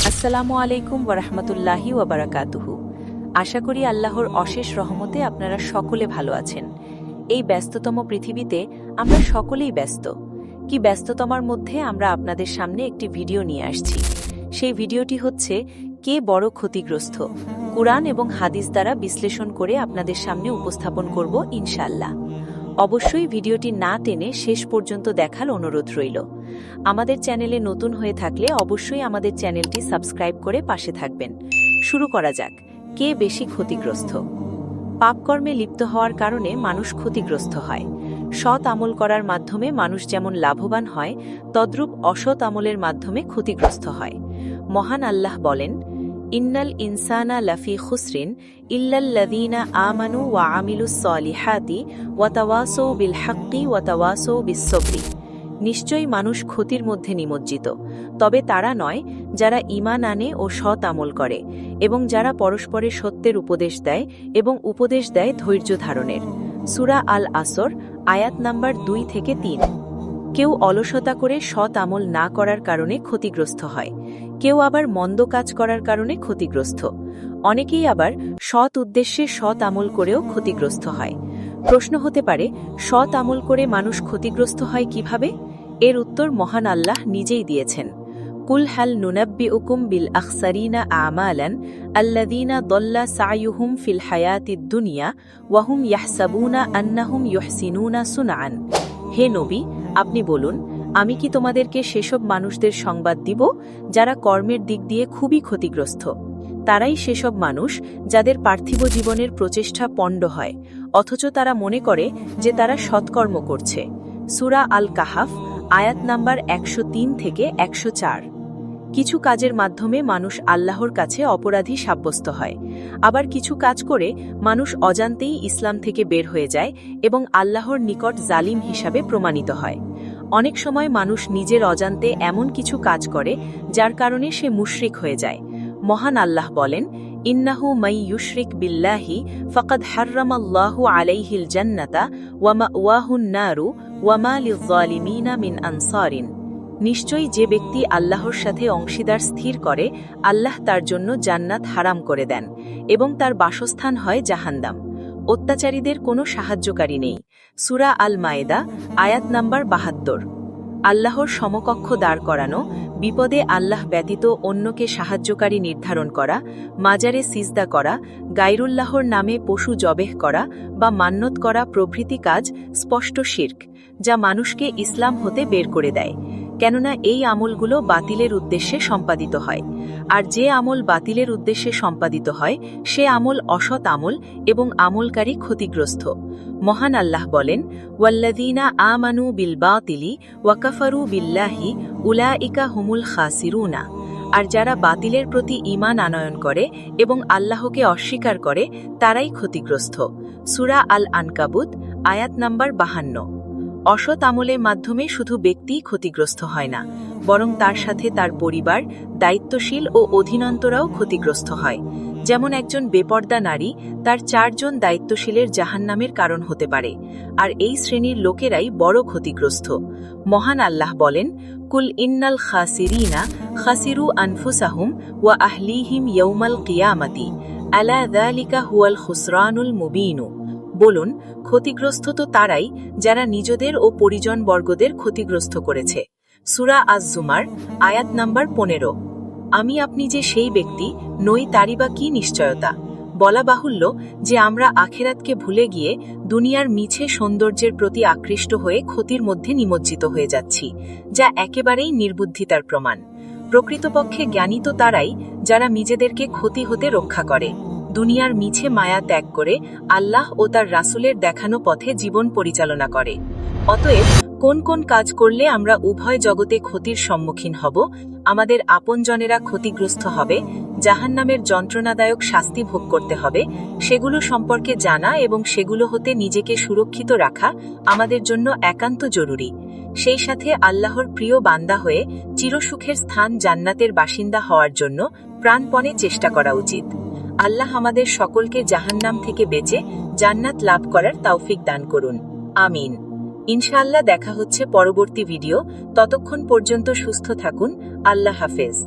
আসসালামু আলাইকুম ওয়ারাহমাতুল্লাহি ওয়াবারাকাতুহু। আশা করি আল্লাহর অশেষ রহমতে আপনারা সকলে ভালো আছেন। এই ব্যস্ততম পৃথিবীতে আমরা সকলেই ব্যস্ত। কি ব্যস্ততমার মধ্যে আমরা আপনাদের সামনে একটি ভিডিও নিয়ে আসছি। সেই ভিডিওটি হচ্ছে কে বড় ক্ষতিগ্রস্ত, কুরআন এবং হাদিস দ্বারা বিশ্লেষণ করে আপনাদের সামনে উপস্থাপন করব ইনশাআল্লাহ। অবশ্যই ভিডিওটি না টেনে শেষ পর্যন্ত দেখার অনুরোধ রইল। আমাদের চ্যানেলে নতুন হয়ে থাকলে অবশ্যই আমাদের চ্যানেলটি সাবস্ক্রাইব করে পাশে থাকবেন। শুরু করা যাক। কে বেশি ক্ষতিগ্রস্ত? পাপকর্মে লিপ্ত হওয়ার কারণে মানুষ ক্ষতিগ্রস্ত হয়। সৎ আমল করার মাধ্যমে মানুষ যেমন লাভবান হয়, তদ্রূপ অসৎ আমলের মাধ্যমে ক্ষতিগ্রস্ত হয়। মহান আল্লাহ বলেন, ইন্নাল ইনসানা লাফি খুসরিন ইল্লাল্লাযীনা আমানু ওয়া আমিলুস সলিহাতি ওয়া তাওয়াসাউ বিল হাক্কি ওয়া তাওয়াসাউ বিস সবরি। নিশ্চয়ই মানুষ ক্ষতির মধ্যে নিমজ্জিত, তবে তারা নয় যারা ঈমান আনে ও সৎ আমল করে এবং যারা পরস্পরের সত্যের উপদেশ দেয় এবং উপদেশ দেয় ধৈর্য ধারণের। সূরা আল আসর, আয়াত নাম্বার 2 থেকে 3। কেউ অলসতা করে সৎ আমল না করার কারণে ক্ষতিগ্রস্ত হয়, কেউ আবার মন্দ কাজ করার কারণে ক্ষতিগ্রস্ত। অনেকেই আবার সৎ উদ্দেশ্যে সৎ আমল করেও ক্ষতিগ্রস্ত হয়। প্রশ্ন হতে পারে, সৎ আমল করে মানুষ ক্ষতিগ্রস্ত হয় কিভাবে? এর উত্তর মহান আল্লাহ নিজেই দিয়েছেন। কুল হাল নুনাব্বিউকুম বিল আখসারিনা আমালান আল্লাযীনা দল্লা সায়ুহুম ফিল হায়াতিদ দুনিয়া ওয়া হুম ইয়াহসাবুনা আন্নাহুম ইউহসিনুনা সুনআন। হে নবী, আপনি বলুন, আমি কি তোমাদেরকে সেসব মানুষদের সংবাদ দিব যারা কর্মের দিক দিয়ে খুবই ক্ষতিগ্রস্ত? তারাই সেসব মানুষ যাদের পার্থিব জীবনের প্রচেষ্টা পণ্ড হয়, অথচ তারা মনে করে যে তারা সৎকর্ম করছে। সূরা আল কাহাফ, আয়াত নাম্বার 103 থেকে 104। কিছু কাজের মাধ্যমে মানুষ আল্লাহর কাছে অপরাধী সাব্যস্ত হয়, আবার কিছু কাজ করে মানুষ অজান্তেই ইসলাম থেকে বের হয়ে যায় এবং আল্লাহর নিকট জালিম হিসাবে প্রমাণিত হয়। অনেক সময় মানুষ নিজের অজান্তে এমন কিছু কাজ করে যার কারণে সে মুশরিক হয়ে যায়। মহান আল্লাহ বলেন, ইন্নাহু মাই ইউশরিক বিল্লাহি ফাকাদ হাররামাল্লাহু আলাইহিল জান্নাতা ওয়া মাওয়াহুন নারু ওয়া মা লিয-যালিমিনা মিন আনসারিন। নিশ্চয়ই যে ব্যক্তি আল্লাহর সাথে অংশীদার স্থির করে, আল্লাহ তার জন্য জান্নাত হারাম করে দেন এবং তার বাসস্থান হয় জাহান্নাম। অত্যাচারীদের কোনো সাহায্যকারী নেই। সূরা আল মায়েদা, আয়াত নাম্বার 72। আল্লাহর সমকক্ষ দাঁড় করানো, বিপদে আল্লাহ ব্যতীত অন্যকে সাহায্যকারী নির্ধারণ করা, মাজারে সিজদা করা, গায়রুল্লাহর নামে পশু জবেহ করা বা মান্যত করা প্রভৃতি কাজ স্পষ্ট শিরক, যা মানুষকে ইসলাম হতে বের করে দেয়। কেননা এই আমলগুলো বাতিলের উদ্দেশ্যে সম্পাদিত হয়, আর যে আমল বাতিলের উদ্দেশ্যে সম্পাদিত হয় সে আমল অসৎ আমল এবং আমলকারী ক্ষতিগ্রস্ত। মহান আল্লাহ বলেন, ওয়াল্লাযীনা আমানু বিল বাতিলি ওয়া কাফারু বিল্লাহি উলাইকা হুমুল খাসিরুনা। আর যারা বাতিলের প্রতি ঈমান আনয়ন করে এবং আল্লাহকে অস্বীকার করে তারাই ক্ষতিগ্রস্ত। সূরা আল আনকাবুত, আয়াত নাম্বার 52। অসৎ আমলের মাধ্যমে শুধু ব্যক্তিই ক্ষতিগ্রস্ত হয় না, বরং তার সাথে তার পরিবার, দায়িত্বশীল ও অধীনন্তরাও ক্ষতিগ্রস্ত হয়। যেমন একজন বেপর্দা নারী তার 4 জন দায়িত্বশীলের জাহান্নামের কারণ হতে পারে, আর এই শ্রেণীর লোকেরাই বড় ক্ষতিগ্রস্ত। মহান আল্লাহ বলেন, কুল ইন্নাল খাসিরিনা খাসিরু আনফুসাহুম ওয়া আহলিহিম ইয়াউমাল কিয়ামাতি আলা যালিকা হুয়াল খুসরানুল মুবিনু। বলুন, ক্ষতিগ্রস্ত তো তারাই যারা নিজেদের ও পরিজনবর্গদের ক্ষতিগ্রস্ত করেছে। সূরা আজ-জুমার, আয়াত নাম্বার 15। আমি আপনি যে সেই ব্যক্তি নই তারই বা কি নিশ্চয়তা? বলা বাহুল্য যে আমরা আখিরাতকে ভুলে গিয়ে দুনিয়ার মিছে সৌন্দর্যের প্রতি আকৃষ্ট হয়ে ক্ষতির মধ্যে নিমজ্জিত হয়ে যাচ্ছি, যা একেবারেই নির্বুদ্ধিতার প্রমাণ। প্রকৃতপক্ষে জ্ঞানী তো তারাই যারা নিজেদেরকে ক্ষতি হতে রক্ষা করে, দুনিয়ার মিছে মায়া ত্যাগ করে আল্লাহ ও তার রাসূলের দেখানো পথে জীবন পরিচালনা করে। অতএব কোন কোন কাজ করলে আমরা উভয় জগতে ক্ষতির সম্মুখীন হব, আমাদের আপনজনেরা ক্ষতিগ্রস্ত হবে, জাহান্নামের যন্ত্রণাদায়ক শাস্তি ভোগ করতে হবে, সেগুলো সম্পর্কে জানা এবং সেগুলো হতে নিজেকে সুরক্ষিত রাখা আমাদের জন্য একান্ত জরুরি। সেই সাথে আল্লাহর প্রিয় বান্দা হয়ে চিরসুখের স্থান জান্নাতের বাসিন্দা হওয়ার জন্য প্রাণপণে চেষ্টা করা উচিত। আল্লাহ আমাদের সকলকে জাহান্নাম থেকে বেঁচে জান্নাত লাভ করার তৌফিক দান করুন। আমিন। ইনশাআল্লাহ দেখা হচ্ছে পরবর্তী ভিডিও। ততক্ষণ পর্যন্ত সুস্থ থাকুন। আল্লাহ হাফেজ।